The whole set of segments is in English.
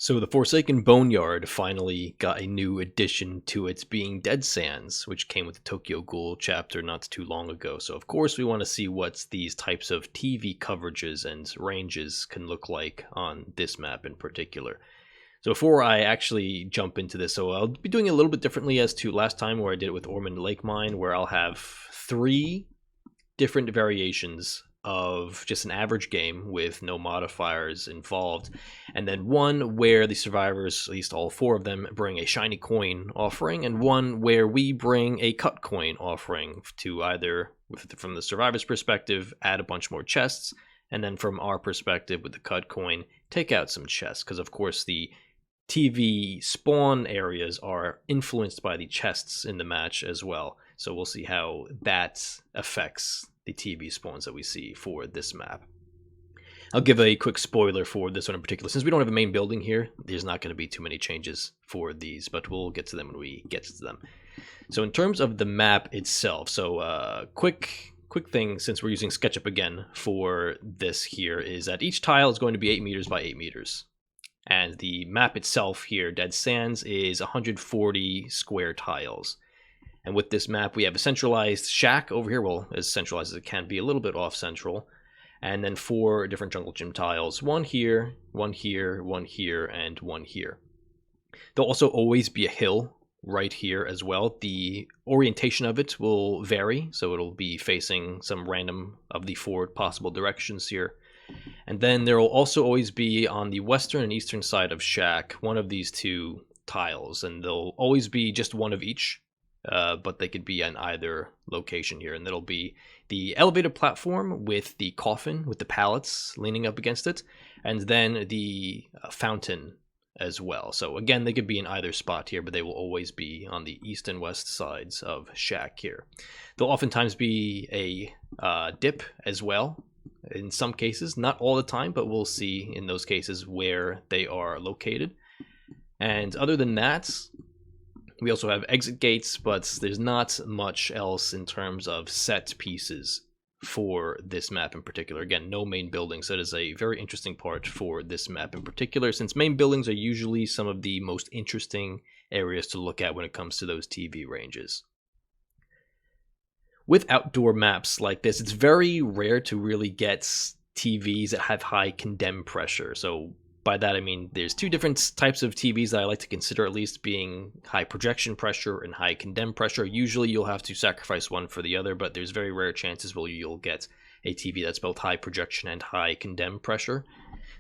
So the Forsaken Boneyard finally got a new addition to its being Dead Sands, which came with the Tokyo Ghoul chapter not too long ago. So of course we want to see what these types of TV coverages and ranges can look like on this map in particular. So before I actually jump into this, so I'll be doing it a little bit differently as to last time where I did it with Ormond Lake Mine, where I'll have 3 different variations of just an average game with no modifiers involved, and then one where the survivors, at least all 4 of them, bring a shiny coin offering, and one where we bring a cut coin offering to either, from the survivor's perspective, add a bunch more chests, and then from our perspective with the cut coin, take out some chests, because of course the TV spawn areas are influenced by the chests in the match as well. So we'll see how that affects the TV spawns that we see for this map. I'll give a quick spoiler for this one in particular. Since we don't have a main building here, there's not going to be too many changes for these, but we'll get to them when we get to them. So in terms of the map itself, so quick thing, since we're using SketchUp again for this here, is that each tile is going to be 8 meters by 8 meters. And the map itself here, Dead Sands, is 140 square tiles. And with this map, we have a centralized shack over here, well, as centralized as it can be, a little bit off-central. And then 4 different jungle gym tiles, one here, one here, one here, and one here. There'll also always be a hill right here as well. The orientation of it will vary, so it'll be facing some random of the 4 possible directions here. And then there will also always be on the western and eastern side of shack one of these 2 tiles, and there'll always be just one of each. But they could be on either location here, and that'll be the elevated platform with the coffin with the pallets leaning up against it, and then the fountain as well. So again, they could be in either spot here, but they will always be on the east and west sides of shack here. There'll oftentimes be a dip as well in some cases, not all the time, but we'll see in those cases where they are located. And other than that, we also have exit gates, but there's not much else in terms of set pieces for this map in particular. Again, no main buildings. That is a very interesting part for this map in particular, since main buildings are usually some of the most interesting areas to look at when it comes to those TV ranges. With outdoor maps like this, it's very rare to really get TVs that have high condemn pressure. So by that I mean there's 2 different types of TVs that I like to consider, at least, being high projection pressure and high condemn pressure. Usually you'll have to sacrifice one for the other, but there's very rare chances where you'll get a TV that's both high projection and high condemn pressure.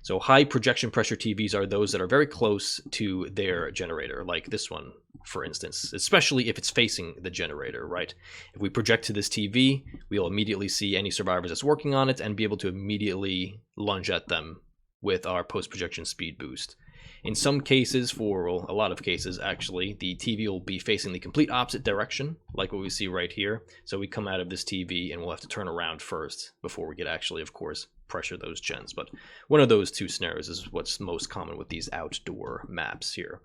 So high projection pressure TVs are those that are very close to their generator, like this one, for instance, especially if it's facing the generator, right? If we project to this TV, we'll immediately see any survivors that's working on it and be able to immediately lunge at them with our post-projection speed boost. In some cases, for a lot of cases actually, the TV will be facing the complete opposite direction, like what we see right here. So we come out of this TV and we'll have to turn around first before we could actually, of course, pressure those gens. But one of those 2 scenarios is what's most common with these outdoor maps here.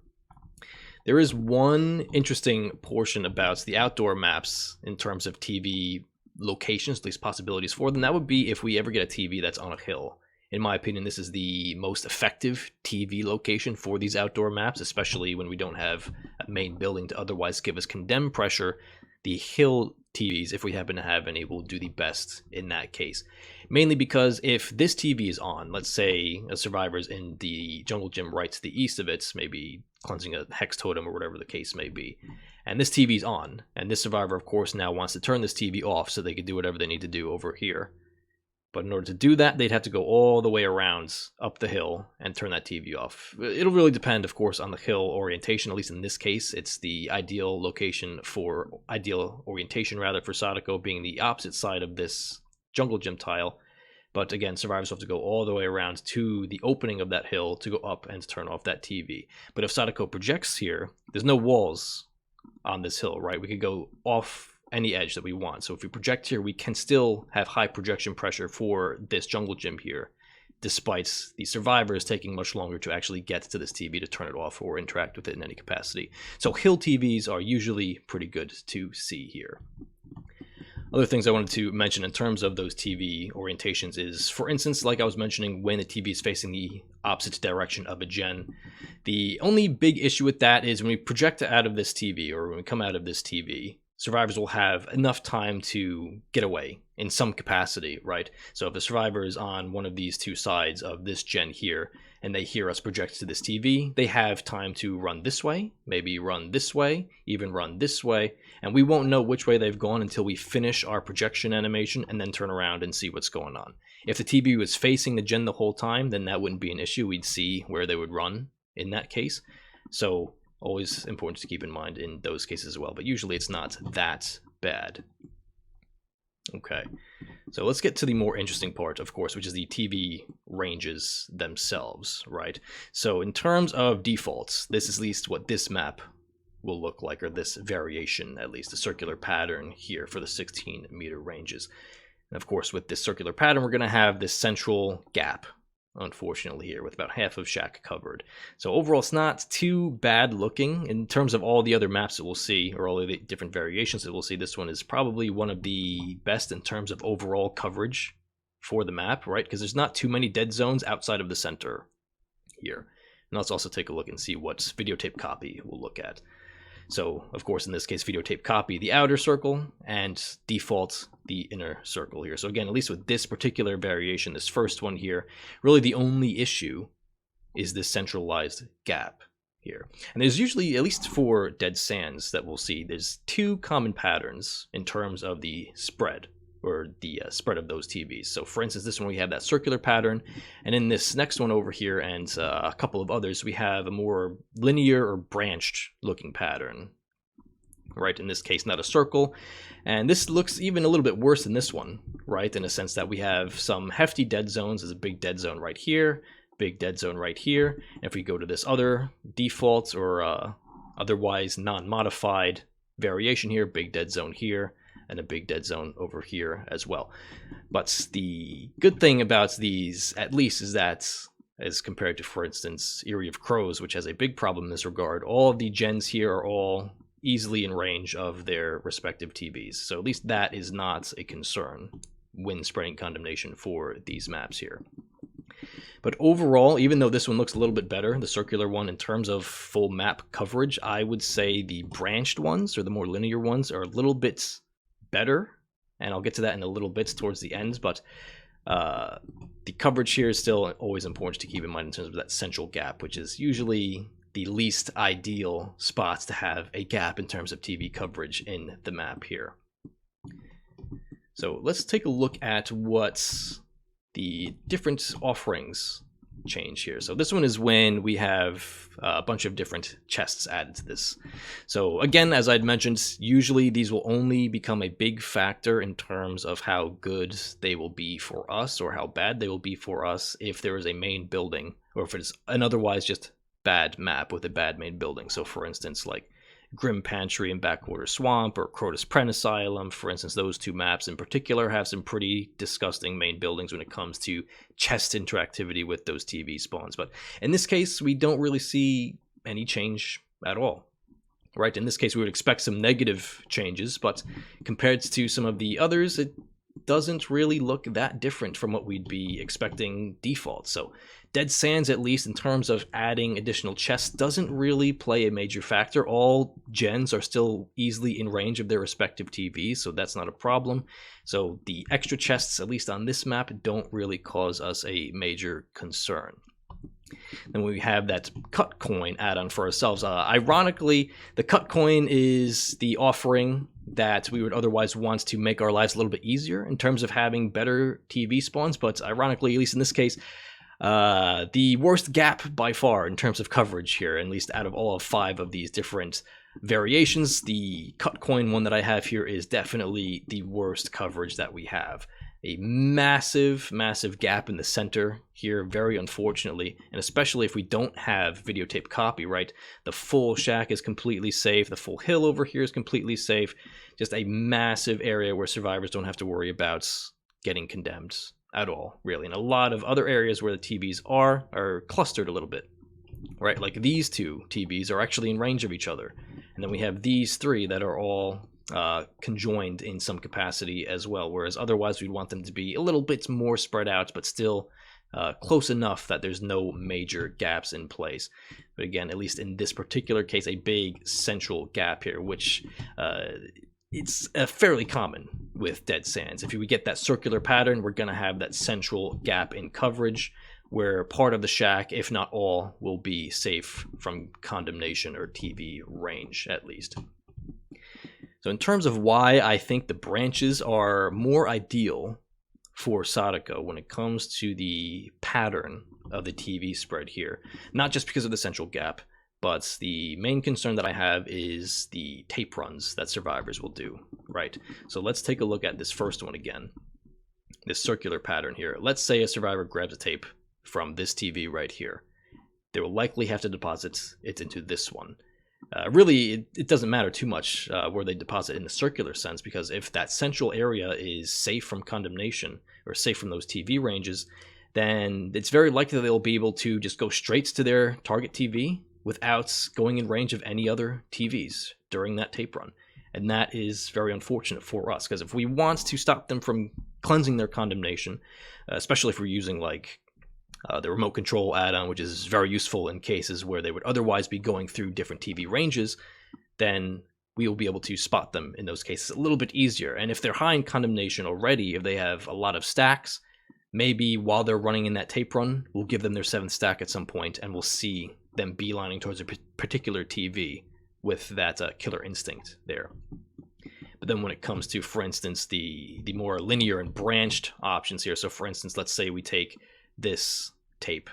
There is one interesting portion about the outdoor maps in terms of TV locations, at least possibilities for them. That would be if we ever get a TV that's on a hill. In my opinion, this is the most effective TV location for these outdoor maps, especially when we don't have a main building to otherwise give us condemn pressure. The hill TVs, if we happen to have any, will do the best in that case. Mainly because if this TV is on, let's say a survivor's in the jungle gym right to the east of it, maybe cleansing a hex totem or whatever the case may be, and this TV's on, and this survivor, of course, now wants to turn this TV off so they can do whatever they need to do over here. But in order to do that, they'd have to go all the way around up the hill and turn that TV off. It'll really depend, of course, on the hill orientation. At least in this case, it's the ideal location for, ideal orientation rather, for Sadako being the opposite side of this jungle gym tile. But again, survivors have to go all the way around to the opening of that hill to go up and turn off that TV. But if Sadako projects here, there's no walls on this hill, right? We could go off any edge that we want. So if we project here, we can still have high projection pressure for this jungle gym here, despite the survivors taking much longer to actually get to this TV to turn it off or interact with it in any capacity. So hill TVs are usually pretty good to see here. Other things I wanted to mention in terms of those TV orientations is, for instance, like I was mentioning, when the TV is facing the opposite direction of a gen. The only big issue with that is when we project out of this TV, or when we come out of this TV, survivors will have enough time to get away in some capacity, right? So if the survivor is on one of these two sides of this gen here, and they hear us project to this TV, they have time to run this way, maybe run this way, even run this way, and we won't know which way they've gone until we finish our projection animation and then turn around and see what's going on. If the TV was facing the gen the whole time, then that wouldn't be an issue. We'd see where they would run in that case. So always important to keep in mind in those cases as well, but usually it's not that bad. Okay, so let's get to the more interesting part, of course, which is the TV ranges themselves, right? So in terms of defaults, this is at least what this map will look like, or this variation, at least, the circular pattern here for the 16-meter ranges. And of course, with this circular pattern, we're going to have this central gap, unfortunately, here, with about half of shack covered. So overall, it's not too bad looking. In terms of all the other maps that we'll see, or all of the different variations that we'll see, this one is probably one of the best in terms of overall coverage for the map, right? Because there's not too many dead zones outside of the center here. And let's also take a look and see what Videotape Copy will look at. So, of course, in this case, Videotape Copy the outer circle, and default the inner circle here. So again, at least with this particular variation, this first one here, really the only issue is this centralized gap here. And there's usually, at least for Dead Sands that we'll see, there's two common patterns in terms of the spread, or the spread of those TVs. So for instance, this one we have that circular pattern, and in this next one over here and a couple of others, we have a more linear or branched looking pattern, right? In this case, not a circle. And this looks even a little bit worse than this one, right? In a sense that we have some hefty dead zones. There's a big dead zone right here, big dead zone right here. And if we go to this other default or otherwise non-modified variation here, big dead zone here, and a big dead zone over here as well. But the good thing about these, at least, is that as compared to, for instance, Eyrie of Crows, which has a big problem in this regard, all of the gens here are all easily in range of their respective TVs. So at least that is not a concern when spreading condemnation for these maps here. But overall, even though this one looks a little bit better, the circular one, in terms of full map coverage, I would say the branched ones, or the more linear ones, are a little bit better, and I'll get to that in a little bit towards the end, but the coverage here is still always important to keep in mind in terms of that central gap, which is usually the least ideal spots to have a gap in terms of TV coverage in the map here. So let's take a look at what's the different offerings change here. So this one is when we have a bunch of different chests added to this. So again, as I'd mentioned, usually these will only become a big factor in terms of how good they will be for us, or how bad they will be for us if there is a main building, or if it's an otherwise just bad map with a bad main building. So for instance, like Grim Pantry and Backwater Swamp, or Crotus Pren Asylum, for instance, those two maps in particular have some pretty disgusting main buildings when it comes to chest interactivity with those TV spawns. But in this case, we don't really see any change at all, right? In this case, we would expect some negative changes, but compared to some of the others, it doesn't really look that different from what we'd be expecting default. So Dead Sands, at least in terms of adding additional chests, doesn't really play a major factor. All gens are still easily in range of their respective TVs, so that's not a problem. So the extra chests, at least on this map, don't really cause us a major concern. Then we have that cut coin add-on for ourselves. Ironically, the cut coin is the offering that we would otherwise want to make our lives a little bit easier in terms of having better TV spawns, but ironically, at least in this case, the worst gap by far in terms of coverage here, at least out of all of 5 of these different variations. The cut coin one that I have here is definitely the worst coverage that we have. A massive gap in the center here, very unfortunately, and especially if we don't have videotape copy, right? The full shack is completely safe, the full hill over here is completely safe. Just a massive area where survivors don't have to worry about getting condemned at all, really. And a lot of other areas where the TVs are clustered a little bit, right? Like these two TVs are actually in range of each other, and then we have these 3 that are all conjoined in some capacity as well, whereas otherwise we'd want them to be a little bit more spread out, but still close enough that there's no major gaps in place. But again, at least in this particular case, a big central gap here, which it's fairly common with dead sands. If we get that circular pattern, we're going to have that central gap in coverage where part of the shack, if not all, will be safe from condemnation or TV range at least. So in terms of why I think the branches are more ideal for Sadako when it comes to the pattern of the TV spread here, not just because of the central gap, but the main concern that I have is the tape runs that survivors will do, right? So let's take a look at this first one again, this circular pattern here. Let's say a survivor grabs a tape from this TV right here. They will likely have to deposit it into this one. Really, it doesn't matter too much where they deposit in the circular sense, because if that central area is safe from condemnation or safe from those TV ranges, then it's very likely that they'll be able to just go straight to their target TV without going in range of any other TVs during that tape run. And that is very unfortunate for us, because if we want to stop them from cleansing their condemnation, especially if we're using like the remote control add-on, which is very useful in cases where they would otherwise be going through different TV ranges, then we will be able to spot them in those cases a little bit easier. And if they're high in condemnation already, if they have a lot of stacks, maybe while they're running in that tape run, we'll give them their 7th stack at some point, and we'll see them beelining towards a particular TV with that killer instinct there. But then when it comes to, for instance, the more linear and branched options here, so for instance, let's say we take this tape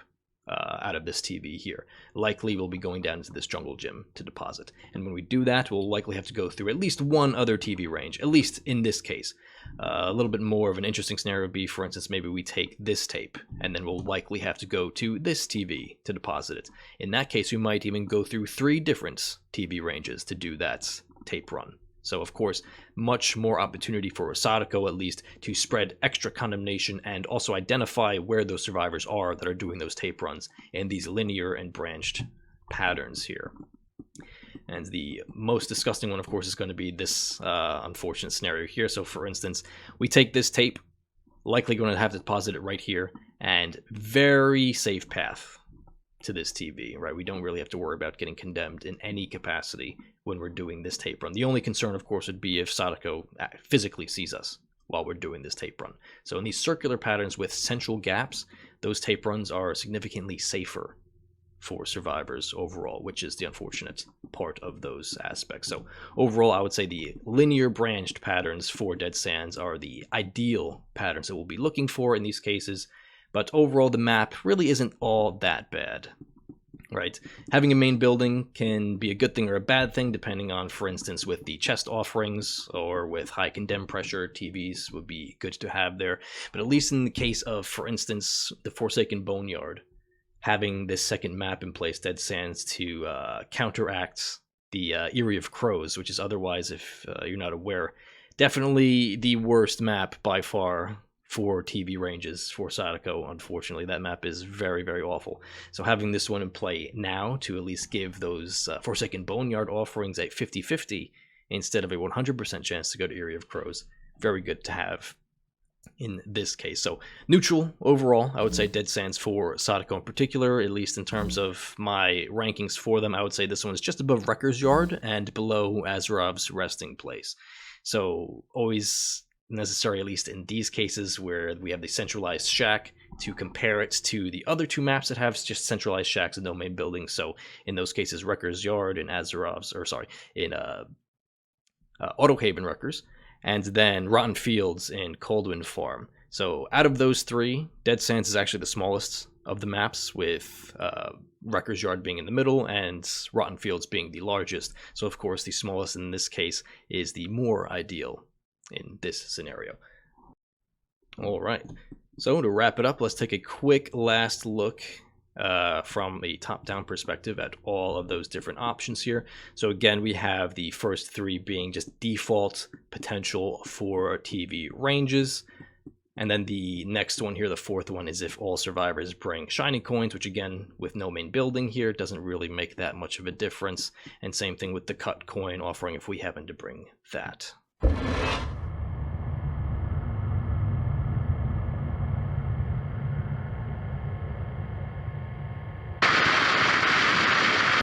out of this TV here. Likely we'll be going down into this jungle gym to deposit. And when we do that, we'll likely have to go through at least one other TV range, at least in this case. A little bit more of an interesting scenario would be, for instance, maybe we take this tape, and then we'll likely have to go to this TV to deposit it. In that case, we might even go through 3 different TV ranges to do that tape run. So, of course, much more opportunity for Sadako, at least, to spread extra condemnation and also identify where those survivors are that are doing those tape runs in these linear and branched patterns here. And the most disgusting one, of course, is going to be this unfortunate scenario here. So, for instance, we take this tape, likely going to have to deposit it right here, and very safe path to this TV, right? We don't really have to worry about getting condemned in any capacity when we're doing this tape run. The only concern, of course, would be if Sadako physically sees us while we're doing this tape run. So in these circular patterns with central gaps, those tape runs are significantly safer for survivors overall, which is the unfortunate part of those aspects. So overall, I would say the linear branched patterns for Dead Sands are the ideal patterns that we'll be looking for in these cases. But overall, the map really isn't all that bad, right? Having a main building can be a good thing or a bad thing, depending on, for instance, with the chest offerings or with high condemn pressure, TVs would be good to have there. But at least in the case of, for instance, the Forsaken Boneyard, having this second map in place, Dead Sands, to counteract the Eyrie of Crows, which is otherwise, if you're not aware, definitely the worst map by far for TV ranges for Sadako. Unfortunately, that map is very, very awful. So having this one in play now to at least give those Forsaken Boneyard offerings a 50-50 instead of a 100% chance to go to Eyrie of Crows, very good to have in this case. So neutral overall, I would say Dead Sands for Sadako in particular, at least in terms of my rankings for them. I would say this one is just above Wrecker's Yard and below Azarov's Resting Place. So always necessary, at least in these cases where we have the centralized shack, to compare it to the other 2 maps that have just centralized shacks and no main buildings. So in those cases, Wrecker's Yard and Azarov's, or sorry, in Autohaven Wreckers, and then Rotten Fields in Coldwind Farm. So out of those 3, Dead Sands is actually the smallest of the maps, with Wrecker's Yard being in the middle and Rotten Fields being the largest. So of course the smallest in this case is the more ideal in this scenario. All right, so to wrap it up, let's take a quick last look from a top-down perspective at all of those different options here. So again, we have the first 3 being just default potential for TV ranges. And then the next one here, the fourth one, is if all survivors bring shiny coins, which again, with no main building here, doesn't really make that much of a difference. And same thing with the cut coin offering if we happen to bring that.